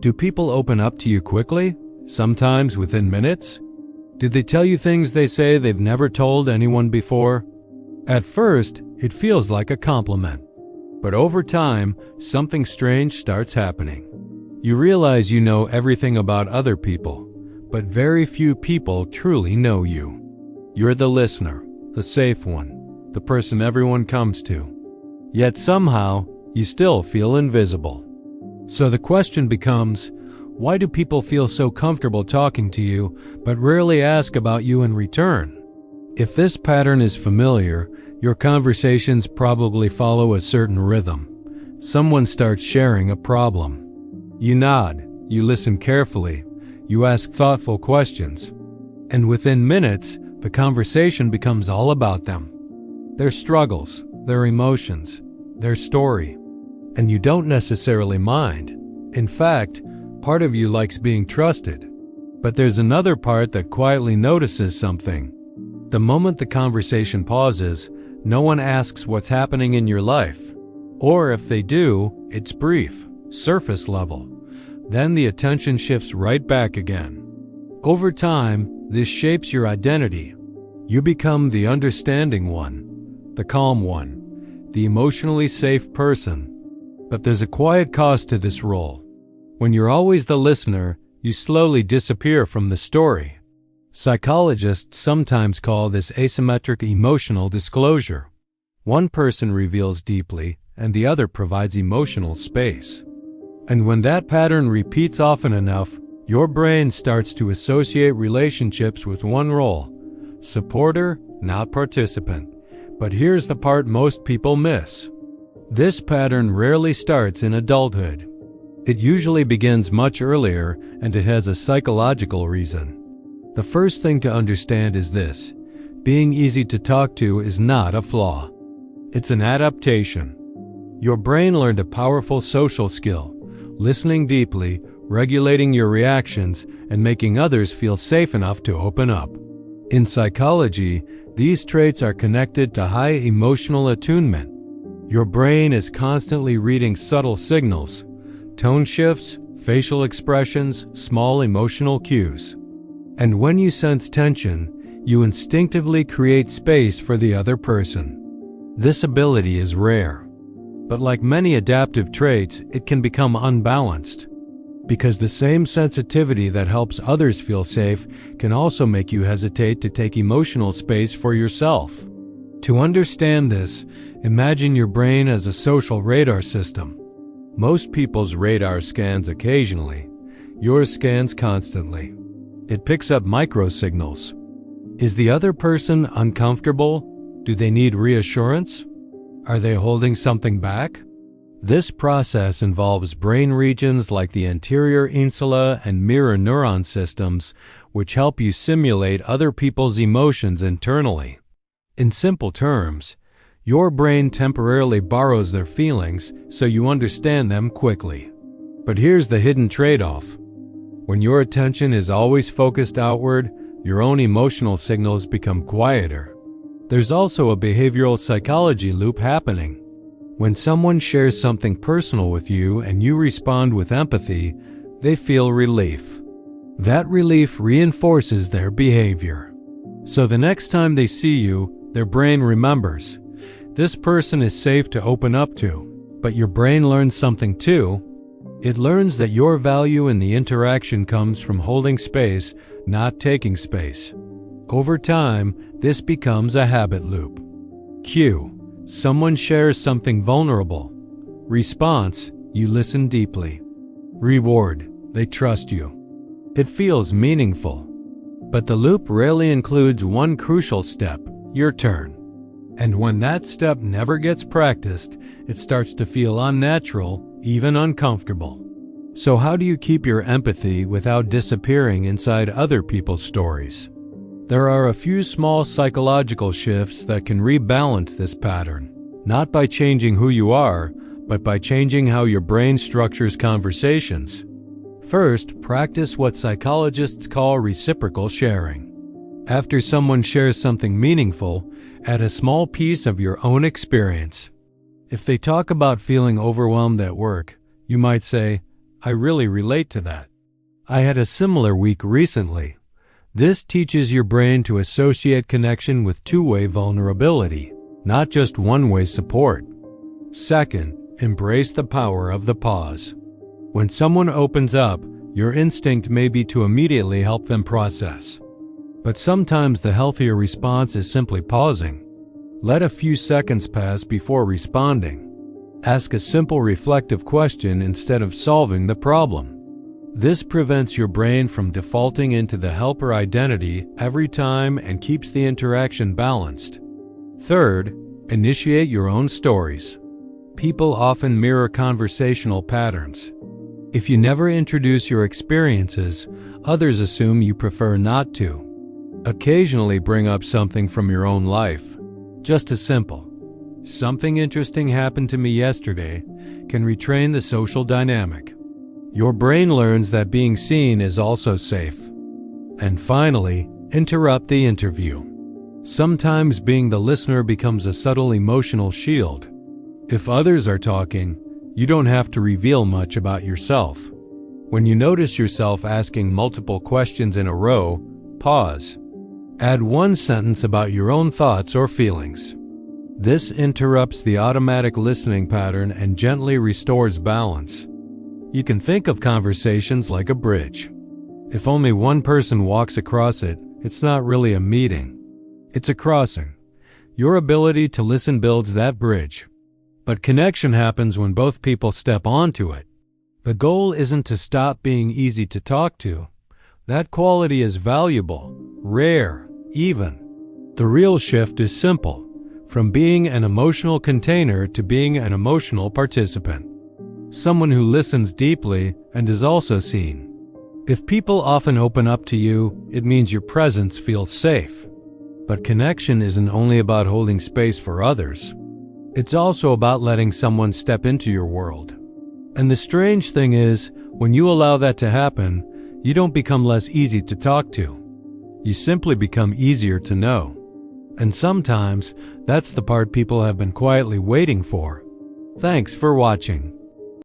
Do people open up to you quickly, sometimes within minutes? Did they tell you things they say they've never told anyone before? At first, it feels like a compliment. But over time, something strange starts happening. You realize you know everything about other people, but very few people truly know you. You're the listener, the safe one, the person everyone comes to. Yet somehow, you still feel invisible. So the question becomes, why do people feel so comfortable talking to you, but rarely ask about you in return? If this pattern is familiar, your conversations probably follow a certain rhythm. Someone starts sharing a problem. You nod, you listen carefully, you ask thoughtful questions, and within minutes, the conversation becomes all about them. Their struggles, their emotions, their story. And you don't necessarily mind. In fact, part of you likes being trusted. But there's another part that quietly notices something. The moment the conversation pauses, no one asks what's happening in your life. Or if they do, it's brief, surface level. Then the attention shifts right back again. Over time, this shapes your identity. You become the understanding one, the calm one, the emotionally safe person. But there's a quiet cost to this role. When you're always the listener, you slowly disappear from the story. Psychologists sometimes call this asymmetric emotional disclosure. One person reveals deeply, and the other provides emotional space. And when that pattern repeats often enough, your brain starts to associate relationships with one role: supporter, not participant. But here's the part most people miss. This pattern rarely starts in adulthood. It usually begins much earlier, and it has a psychological reason. The first thing to understand is this: being easy to talk to is not a flaw. It's an adaptation. Your brain learned a powerful social skill: listening deeply, regulating your reactions, and making others feel safe enough to open up. In psychology, these traits are connected to high emotional attunement. Your brain is constantly reading subtle signals, tone shifts, facial expressions, small emotional cues. And when you sense tension, you instinctively create space for the other person. This ability is rare. But like many adaptive traits, it can become unbalanced. Because the same sensitivity that helps others feel safe can also make you hesitate to take emotional space for yourself. To understand this, imagine your brain as a social radar system. Most people's radar scans occasionally. Yours scans constantly. It picks up microsignals. Is the other person uncomfortable? Do they need reassurance? Are they holding something back? This process involves brain regions like the anterior insula and mirror neuron systems, which help you simulate other people's emotions internally. In simple terms, your brain temporarily borrows their feelings so you understand them quickly. But here's the hidden trade-off. When your attention is always focused outward, your own emotional signals become quieter. There's also a behavioral psychology loop happening. When someone shares something personal with you and you respond with empathy, they feel relief. That relief reinforces their behavior. So the next time they see you, their brain remembers. This person is safe to open up to. But your brain learns something too. It learns that your value in the interaction comes from holding space, not taking space. Over time, this becomes a habit loop. Cue: someone shares something vulnerable. Response: you listen deeply. Reward: they trust you. It feels meaningful. But the loop rarely includes one crucial step: your turn. And when that step never gets practiced, it starts to feel unnatural, even uncomfortable. So how do you keep your empathy without disappearing inside other people's stories? There are a few small psychological shifts that can rebalance this pattern, not by changing who you are, but by changing how your brain structures conversations. First, practice what psychologists call reciprocal sharing. After someone shares something meaningful, add a small piece of your own experience. If they talk about feeling overwhelmed at work, you might say, I really relate to that. I had a similar week recently. This teaches your brain to associate connection with two-way vulnerability, not just one-way support. Second, embrace the power of the pause. When someone opens up, your instinct may be to immediately help them process. But sometimes the healthier response is simply pausing. Let a few seconds pass before responding. Ask a simple reflective question instead of solving the problem. This prevents your brain from defaulting into the helper identity every time and keeps the interaction balanced. Third, initiate your own stories. People often mirror conversational patterns. If you never introduce your experiences, others assume you prefer not to. Occasionally bring up something from your own life. Just as simple. Something interesting happened to me yesterday can retrain the social dynamic. Your brain learns that being seen is also safe. And finally, interrupt the interview. Sometimes being the listener becomes a subtle emotional shield. If others are talking, you don't have to reveal much about yourself. When you notice yourself asking multiple questions in a row, pause. Add one sentence about your own thoughts or feelings. This interrupts the automatic listening pattern and gently restores balance. You can think of conversations like a bridge. If only one person walks across it, it's not really a meeting. It's a crossing. Your ability to listen builds that bridge. But connection happens when both people step onto it. The goal isn't to stop being easy to talk to. That quality is valuable, rare, even. The real shift is simple, from being an emotional container to being an emotional participant. Someone who listens deeply and is also seen. If people often open up to you, it means your presence feels safe. But connection isn't only about holding space for others. It's also about letting someone step into your world. And the strange thing is, when you allow that to happen, you don't become less easy to talk to. You simply become easier to know. And sometimes, that's the part people have been quietly waiting for. Thanks for watching.